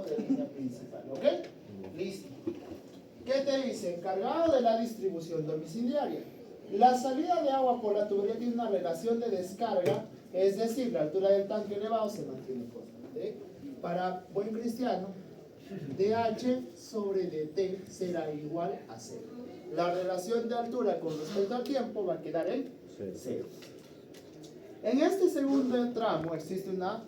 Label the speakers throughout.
Speaker 1: de línea principal, ¿ok? Listo. ¿Qué te dice? Encargado de la distribución domiciliaria. La salida de agua por la tubería tiene una relación de descarga, es decir, la altura del tanque elevado se mantiene constante. Para buen cristiano, dH sobre dt será igual a 0. La relación de altura con respecto al tiempo va a quedar en 0. En este segundo tramo existe una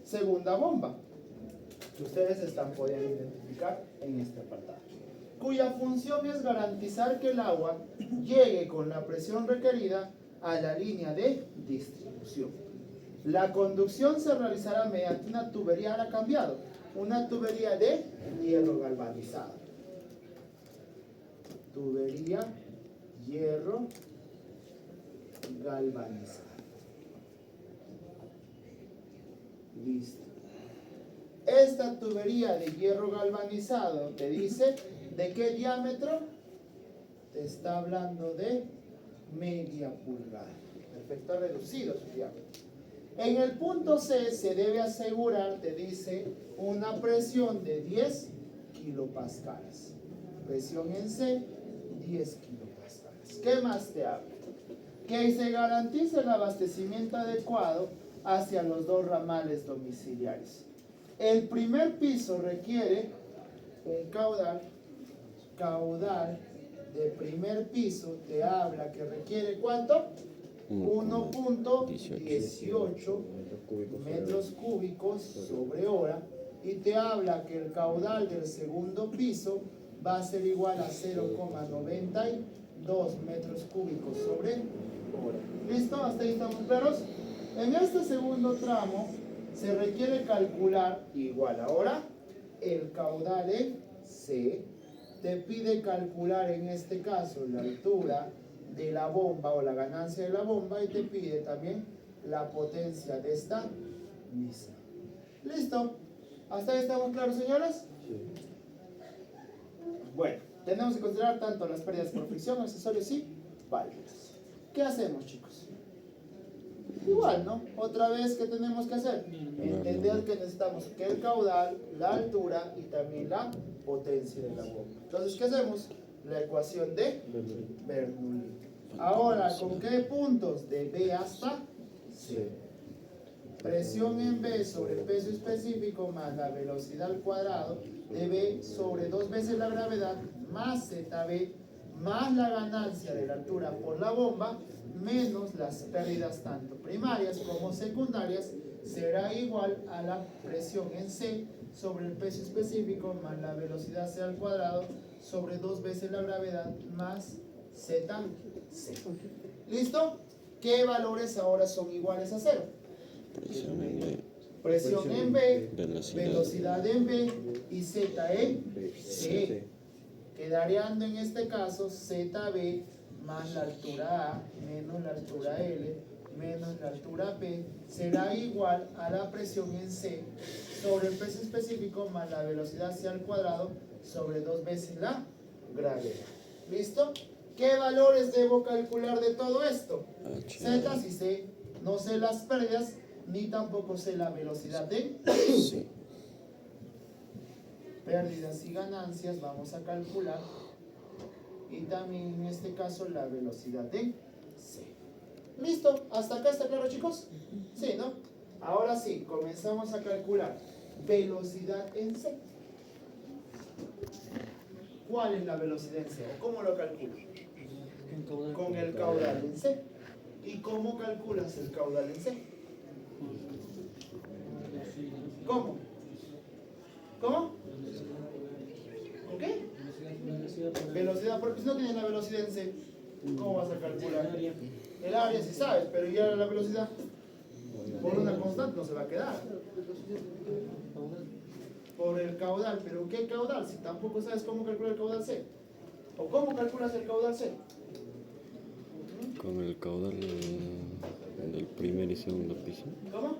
Speaker 1: segunda bomba que ustedes podían identificar en este apartado, cuya función es garantizar que el agua llegue con la presión requerida a la línea de distribución. La conducción se realizará mediante una tubería, ahora cambiado, una tubería de hierro galvanizado. Tubería hierro galvanizado. Listo. Esta tubería de hierro galvanizado te dice de qué diámetro. Te está hablando de media pulgada. Perfecto, reducido su diámetro. En el punto C se debe asegurar, te dice, una presión de 10 kilopascales. Presión en C, 10 kilopascales. ¿Qué más te habla? Que se garantice el abastecimiento adecuado hacia los dos ramales domiciliares. El primer piso requiere un caudal de primer piso, te habla que requiere ¿cuánto? 1.18 metros cúbicos sobre hora, y te habla que el caudal del segundo piso va a ser igual a 0,92 metros cúbicos sobre hora. ¿Listo? ¿Hasta ahí estamos claros? En este segundo tramo se requiere calcular igual ahora el caudal en C. Te pide calcular en este caso la altura de la bomba o la ganancia de la bomba, y te pide también la potencia de esta misma. ¿Listo? ¿Hasta ahí estamos claros, señores? Sí. Bueno, tenemos que considerar tanto las pérdidas por fricción, accesorios y válvulas. ¿Qué hacemos, chicos? Igual, ¿no? Otra vez, ¿qué tenemos que hacer? Entender que necesitamos que el caudal, la altura y también la potencia de la bomba. Entonces, ¿qué hacemos? La ecuación de Bernoulli. Ahora, ¿con qué puntos? De B hasta C. Presión en B sobre peso específico más la velocidad al cuadrado de B sobre 2 veces la gravedad más ZB más la ganancia de la altura por la bomba menos las pérdidas tanto primarias como secundarias será igual a la presión en C sobre el peso específico más la velocidad C al cuadrado sobre 2 veces la gravedad más ZC. ¿Listo? ¿Qué valores ahora son iguales a 0? Presión en B, velocidad en B y Z en C. Quedaríando en este caso ZB más la altura A menos la altura L menos la altura P será igual a la presión en C sobre el peso específico más la velocidad C al cuadrado sobre 2 veces la gravedad. ¿Listo? ¿Qué valores debo calcular de todo esto? Z, si sé, no sé las pérdidas, ni tampoco sé la velocidad de C. Pérdidas y ganancias vamos a calcular, y también en este caso la velocidad de C. ¿Listo? ¿Hasta acá está claro, chicos? Sí, ¿no? Ahora sí, comenzamos a calcular velocidad en C. ¿Cuál es la velocidad en C? ¿Cómo lo calculo? Con el caudal en C. ¿Y cómo calculas el caudal en C? ¿Cómo? ¿Cómo? ¿Con qué? Velocidad, porque si no tienes la velocidad en C, ¿cómo vas a calcular? El área sí sabes, pero ya la velocidad por una constante no se va a quedar. Por el caudal, pero ¿qué caudal? Si tampoco sabes cómo calcular el caudal C. ¿O cómo calculas el caudal C?
Speaker 2: Con el caudal del primer y segundo piso.
Speaker 1: ¿Cómo?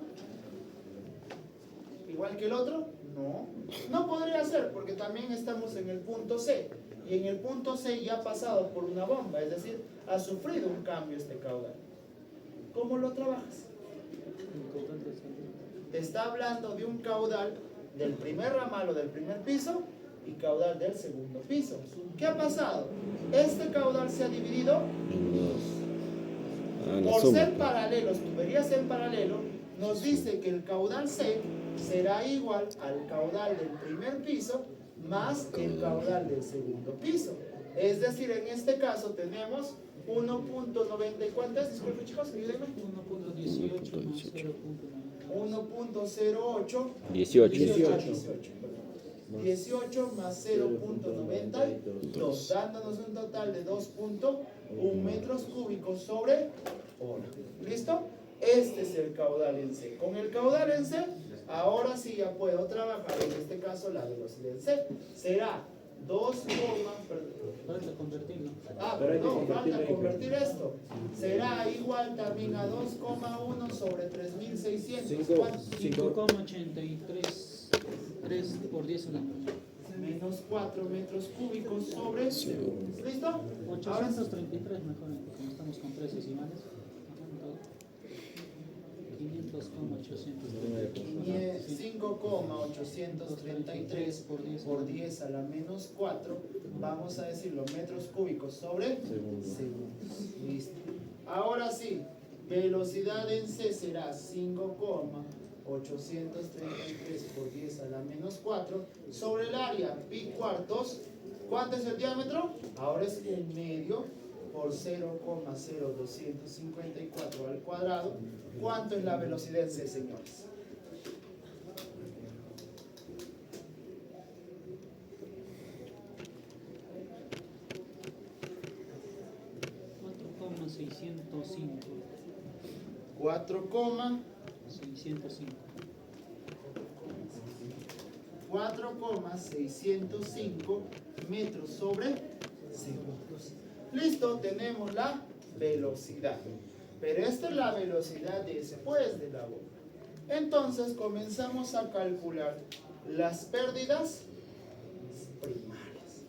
Speaker 1: ¿Igual que el otro? No. No podría ser, porque también estamos en el punto C. Y en el punto C ya ha pasado por una bomba, es decir, ha sufrido un cambio este caudal. ¿Cómo lo trabajas? Te está hablando de un caudal del primer ramal o del primer piso y caudal del segundo piso. ¿Qué ha pasado? Este caudal se ha dividido
Speaker 2: en la
Speaker 1: por
Speaker 2: suma,
Speaker 1: ser
Speaker 2: pues.
Speaker 1: paralelos, tuberías en paralelo, nos dice que el caudal C será igual al caudal del primer piso más el caudal del segundo piso. Es decir, en este caso tenemos 1.90, ¿cuántas? Disculpen chicos, ayúdenme.
Speaker 3: 1.18 más 0.9.
Speaker 1: 1.08 18 más 0.92, dándonos un total de 2.1 metros cúbicos sobre hora. ¿Listo? Este es el caudal en C. Con el caudal en C, ahora sí ya puedo trabajar, en este caso la velocidad en C. Será 2,
Speaker 3: Falta convertirlo.
Speaker 1: perdón, falta convertir esto. Será igual también a 2,1 sobre 3.600.
Speaker 3: 5,83 3 por 10 a la
Speaker 1: Menos 4 metros cúbicos sobre. ¿Listo? Ahora
Speaker 3: 833 mejor, como estamos con 3 decimales.
Speaker 1: 5,833 por 10 a la menos 4, vamos a decirlo, metros cúbicos sobre segundos. Listo. Ahora sí, velocidad en C será 5,833 por 10 a la menos 4 sobre el área pi cuartos. ¿Cuánto es el diámetro? Ahora es 1/2 por 0,0254 al cuadrado. ¿Cuánto es la velocidad en C, señores?
Speaker 3: $4,605.
Speaker 1: 4,605 metros sobre segundos. Listo, tenemos la velocidad. Pero esta es la velocidad después de la bomba. Entonces comenzamos a calcular las pérdidas primarias.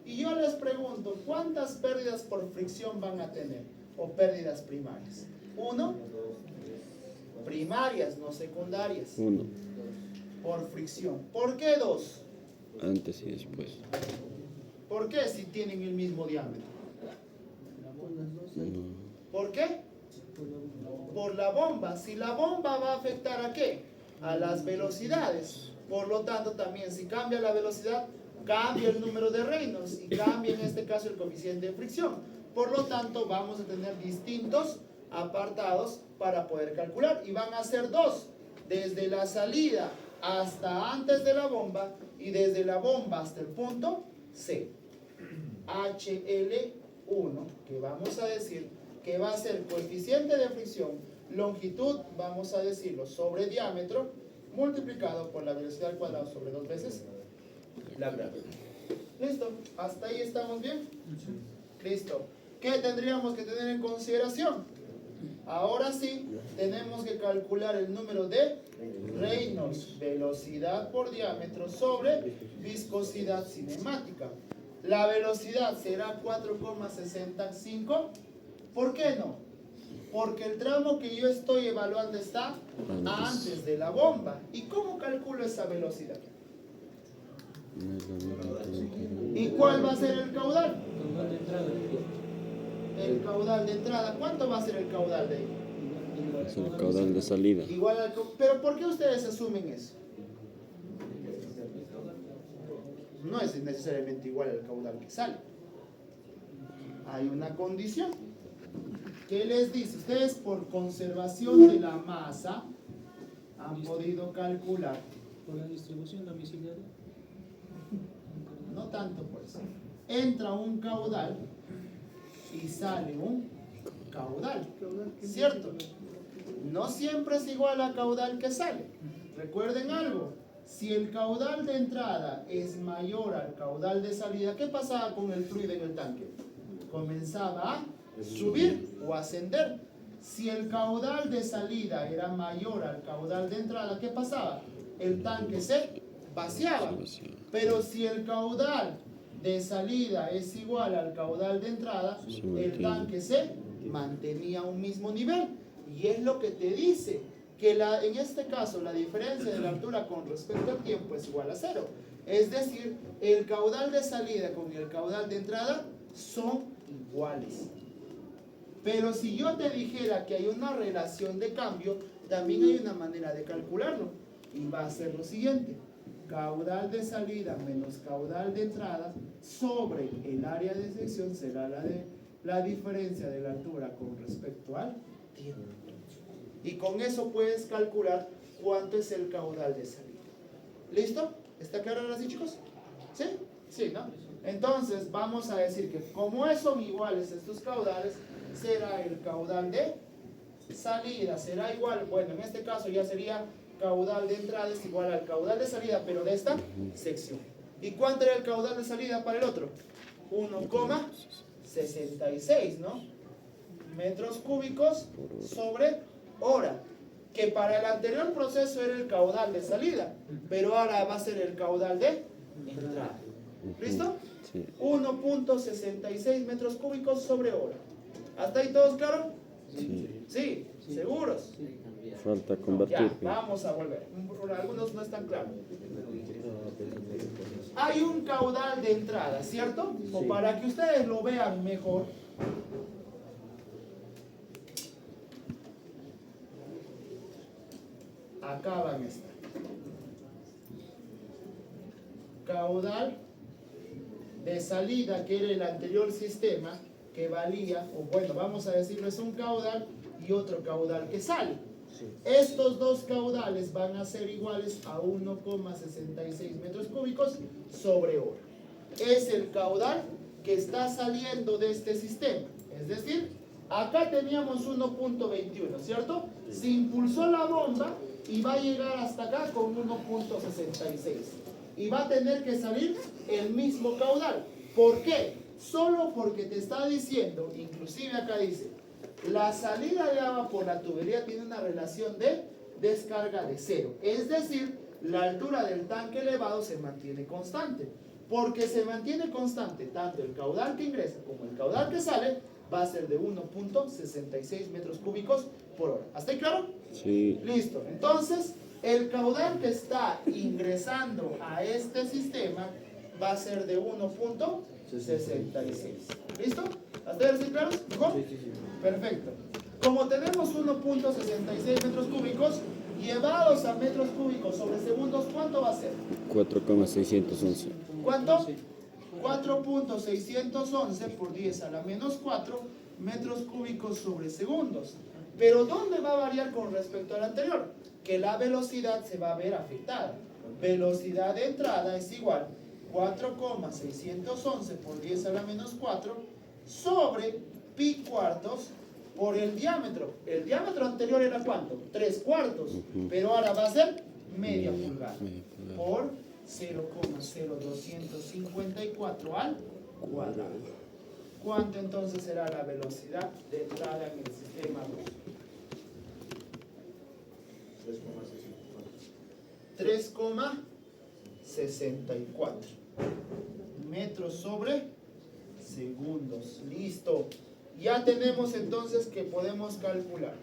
Speaker 1: Y yo les pregunto, ¿cuántas pérdidas por fricción van a tener? ¿O pérdidas primarias? 1, primarias, no secundarias.
Speaker 2: 1,
Speaker 1: Por fricción. ¿Por qué 2?
Speaker 2: antes y después.
Speaker 1: ¿Por qué si tienen el mismo diámetro? ¿Por qué? Por la bomba. Si la bomba va a afectar ¿a qué? A las velocidades. Por lo tanto, también si cambia la velocidad, cambia el número de Reynolds y cambia en este caso el coeficiente de fricción. Por lo tanto, vamos a tener distintos apartados para poder calcular. Y van a ser 2. Desde la salida hasta antes de la bomba y desde la bomba hasta el punto C. HL1, que vamos a decir que va a ser coeficiente de fricción, longitud, vamos a decirlo, sobre diámetro, multiplicado por la velocidad al cuadrado sobre 2 veces la gravedad. ¿Listo? ¿Hasta ahí estamos bien? Listo. ¿Qué tendríamos que tener en consideración? Ahora sí, tenemos que calcular el número de Reynolds, velocidad por diámetro sobre viscosidad cinemática. La velocidad será 4,65. ¿Por qué no? Porque el tramo que yo estoy evaluando está antes de la bomba. ¿Y cómo calculo esa velocidad? ¿Y cuál va a ser el caudal?
Speaker 3: Caudal de entrada.
Speaker 1: El caudal de entrada. ¿Cuánto va a ser el caudal de ahí?
Speaker 2: Es el caudal de salida.
Speaker 1: Igual al... ¿Pero por qué ustedes asumen eso? No es necesariamente igual al caudal que sale. Hay una condición. ¿Qué les dice? Ustedes por conservación de la masa han podido calcular.
Speaker 3: Por la distribución domiciliaria.
Speaker 1: No tanto por eso. Entra un caudal y sale un caudal. ¿Cierto? No siempre es igual al caudal que sale. Recuerden algo. Si el caudal de entrada es mayor al caudal de salida, ¿qué pasaba con el fluido en el tanque? Comenzaba a subir o ascender. Si el caudal de salida era mayor al caudal de entrada, ¿qué pasaba? El tanque se vaciaba. Pero si el caudal de salida es igual al caudal de entrada, el tanque se mantenía a un mismo nivel. Y es lo que te dice que en este caso la diferencia de la altura con respecto al tiempo es igual a 0. Es decir, el caudal de salida con el caudal de entrada son iguales. Pero si yo te dijera que hay una relación de cambio, también hay una manera de calcularlo. Y va a ser lo siguiente. Caudal de salida menos caudal de entrada sobre el área de sección será la diferencia de la altura con respecto al tiempo. Y con eso puedes calcular cuánto es el caudal de salida. ¿Listo? ¿Está claro ahora sí, chicos? ¿Sí? Sí, ¿no? Entonces vamos a decir que como son iguales estos caudales, será el caudal de salida, será igual, bueno, en este caso ya sería caudal de entrada es igual al caudal de salida, pero de esta sección. ¿Y cuánto era el caudal de salida para el otro? 1,66, ¿no? Metros cúbicos sobre hora, que para el anterior proceso era el caudal de salida, pero ahora va a ser el caudal de entrada. ¿Listo?
Speaker 2: Sí.
Speaker 1: 1,66 metros cúbicos sobre hora. ¿Hasta ahí todos claros?
Speaker 2: Sí.
Speaker 1: ¿Sí? ¿Seguros?
Speaker 2: Falta
Speaker 1: Ya,
Speaker 2: convertir.
Speaker 1: vamos a volver. Algunos no están claros. Hay un caudal de entrada, ¿cierto? O para que ustedes lo vean mejor. Acá van a estar. Caudal de salida, que era el anterior sistema, que valía, o bueno, vamos a decirlo, es un caudal y otro caudal que sale. Estos dos caudales van a ser iguales a 1,66 metros cúbicos sobre hora. Es el caudal que está saliendo de este sistema. Es decir, acá teníamos 1,21, ¿cierto? Se impulsó la bomba y va a llegar hasta acá con 1,66. Y va a tener que salir el mismo caudal. ¿Por qué? Solo porque te está diciendo, inclusive acá dice, la salida de agua por la tubería tiene una relación de descarga de 0. Es decir, la altura del tanque elevado se mantiene constante. Porque se mantiene constante tanto el caudal que ingresa como el caudal que sale, va a ser de 1,66 metros cúbicos por hora. ¿Hasta ahí claro?
Speaker 2: Sí.
Speaker 1: Listo. Entonces, el caudal que está ingresando a este sistema va a ser de 1,66. ¿Listo? ¿Hasta ahí claros? ¿Mejor?
Speaker 4: Sí.
Speaker 1: Perfecto. Como tenemos 1,66 metros cúbicos, llevados a metros cúbicos sobre segundos, ¿cuánto va a ser?
Speaker 2: 4,611.
Speaker 1: ¿Cuánto? 4.611 por 10 a la menos 4 metros cúbicos sobre segundos. Pero ¿dónde va a variar con respecto al anterior? Que la velocidad se va a ver afectada. Velocidad de entrada es igual 4,611 por 10 a la menos 4 sobre pi cuartos por el diámetro. El diámetro anterior era ¿cuánto? 3 cuartos. Pero ahora va a ser media pulgada por 0,0254 al cuadrado. ¿Cuánto entonces será la velocidad de entrada en el sistema 2? 3,64 metros sobre segundos. Listo. Ya tenemos entonces que podemos calcular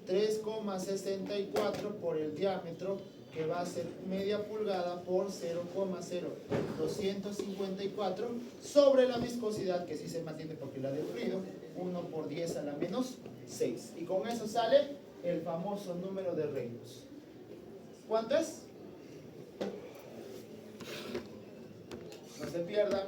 Speaker 1: 3,64 por el diámetro, que va a ser media pulgada por 0,0254 sobre la viscosidad, que sí se mantiene porque la del fluido, 1 por 10 a la menos 6. Y con eso sale el famoso número de Reynolds. ¿Cuánto es? No se pierdan.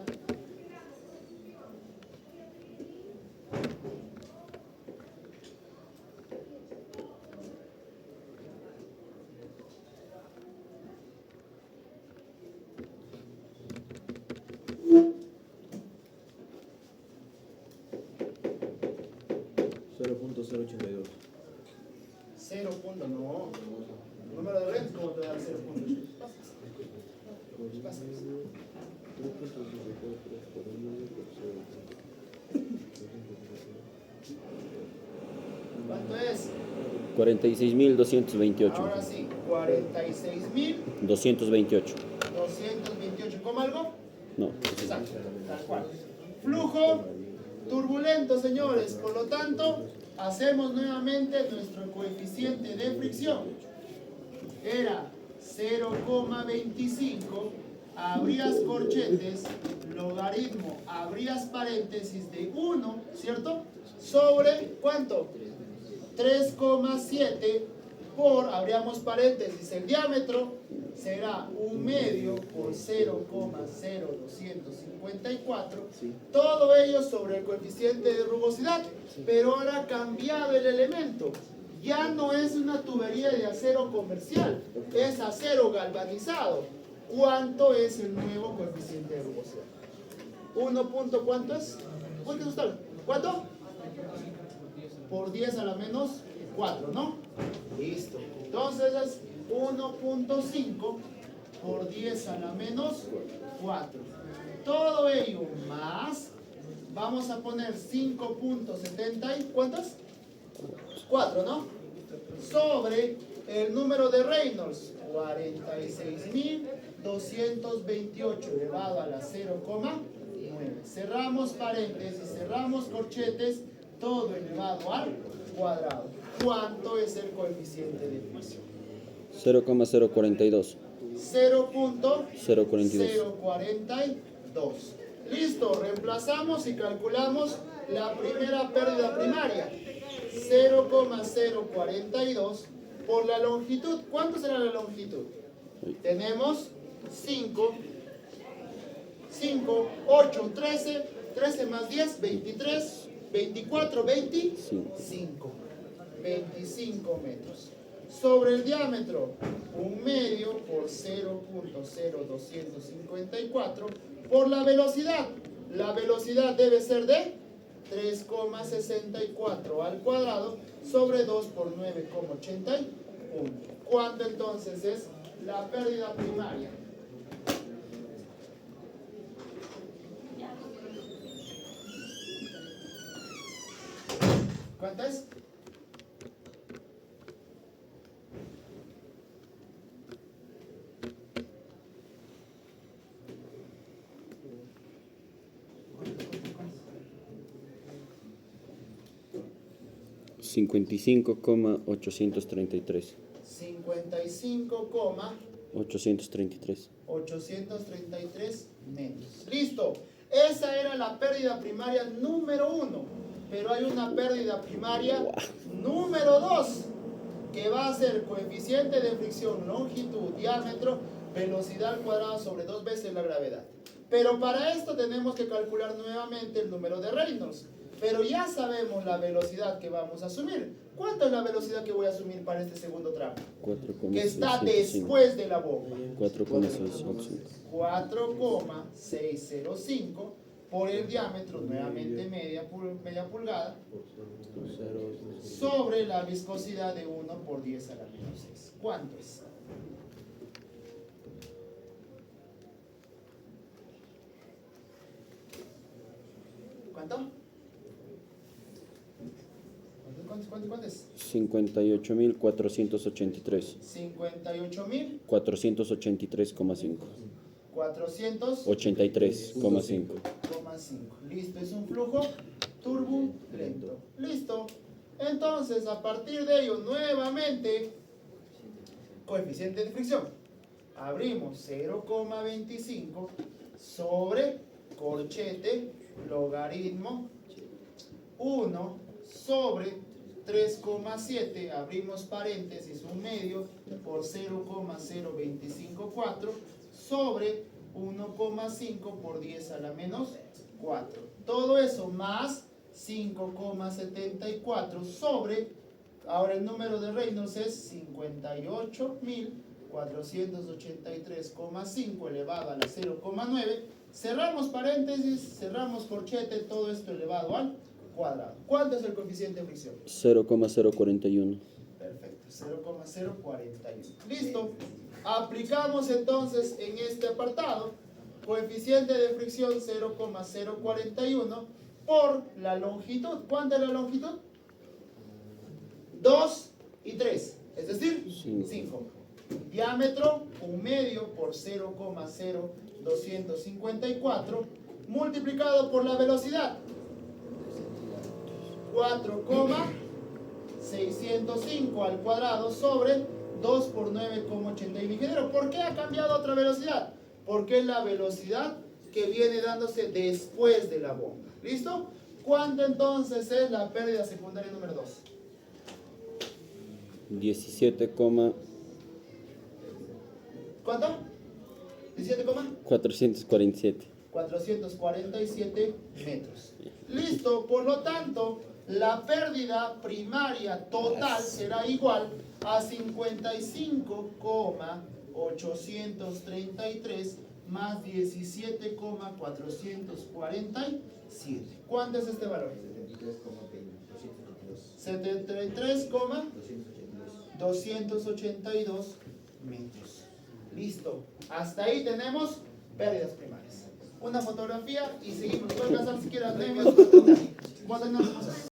Speaker 1: No. El número de Reynolds, ¿cómo te da el 0.8? Pasa. ¿Cuánto es?
Speaker 2: 46.228.
Speaker 1: Ahora sí, 46.228.
Speaker 2: 228.
Speaker 1: ¿Cómo algo?
Speaker 2: No.
Speaker 1: Exacto, tal cual. Flujo turbulento, señores. Por lo tanto, Hacemos nuevamente nuestro coeficiente de fricción. Era 0,25, abrías corchetes, logaritmo, abrías paréntesis de 1, ¿cierto? Sobre, ¿cuánto? 3,7 por, abríamos paréntesis, el diámetro será 1/2 por 0,0254. Todo ello sobre el coeficiente de rugosidad, pero ahora ha cambiado el elemento. Ya no es una tubería de acero comercial, es acero galvanizado. ¿Cuánto es el nuevo coeficiente de rugosidad? 1 punto, ¿cuánto es? ¿Cuánto? Por 10 a la menos 4, ¿no? Listo. Entonces es 1.5 por 10 a la menos 4. Todo ello más, vamos a poner 5.70 y ¿cuántas? 4, ¿no? Sobre el número de Reynolds, 46.228 elevado a la 0,9. Cerramos paréntesis, cerramos corchetes, todo elevado al cuadrado. ¿Cuánto es el coeficiente de fricción?
Speaker 2: 0,042.
Speaker 1: 0.042. Listo, reemplazamos y calculamos la primera pérdida primaria. 0,042 por la longitud. ¿Cuánto será la longitud? Tenemos 5, 8, 13, 13 más 10, 23, 24, 25. 25 metros. Sobre el diámetro, 1/2 por 0.0254 por la velocidad. La velocidad debe ser de 3,64 al cuadrado sobre 2 por 9,81. ¿Cuánto entonces es la pérdida primaria? ¿Cuánto es?
Speaker 2: $55,833.
Speaker 1: 833 metros. Listo. Esa era la pérdida primaria número 1. Pero hay una pérdida primaria número 2, que va a ser coeficiente de fricción, longitud, diámetro, velocidad al cuadrado sobre 2 veces la gravedad. Pero para esto tenemos que calcular nuevamente el número de Reynolds. Pero ya sabemos la velocidad que vamos a asumir. ¿Cuánto es la velocidad que voy a asumir para este segundo tramo?
Speaker 2: 4,605.
Speaker 1: Que está después de la bomba.
Speaker 2: 4,605.
Speaker 1: 4,605 por el diámetro, nuevamente media pulgada, sobre la viscosidad de 1 por 10 a la menos 6. ¿Cuánto es? ¿Cuánto? ¿Cuánto es?
Speaker 2: 58.483.
Speaker 1: 58.000.
Speaker 2: 483,5.
Speaker 1: 483,5.
Speaker 2: 83,5.
Speaker 1: Listo, es un flujo turbulento. Listo. Entonces, a partir de ello, nuevamente, coeficiente de fricción. Abrimos 0,25 sobre corchete, logaritmo, 1 sobre 3,7, abrimos paréntesis, 1/2 por 0,0254 sobre 1,5 por 10 a la menos 4. Todo eso más 5,74 sobre, ahora el número de Reynolds es 58.483,5 elevado a la 0,9. Cerramos paréntesis, cerramos corchete, todo esto elevado al cuadrado. ¿Cuánto es el coeficiente de fricción?
Speaker 2: 0,041.
Speaker 1: Perfecto, 0,041. Listo. Aplicamos entonces en este apartado coeficiente de fricción 0,041 por la longitud. ¿Cuánta es la longitud? 2 y 3, es decir, 5. Diámetro 1/2 por 0,0254 multiplicado por la velocidad 4,605 605 al cuadrado sobre 2 por 9,81. Ingeniero, ¿por qué ha cambiado otra velocidad? Porque es la velocidad que viene dándose después de la bomba. ¿Listo? ¿Cuánto entonces es la pérdida secundaria número 2?
Speaker 2: 17,
Speaker 1: ¿Cuánto? 17,
Speaker 2: 447.
Speaker 1: 447 metros. Listo, por lo tanto, la pérdida primaria total será igual a 55,833 más 17,447. ¿Cuánto es este valor? 73,282 metros. Listo. Hasta ahí tenemos pérdidas primarias. Una fotografía y seguimos. Pueden pasar si quieren.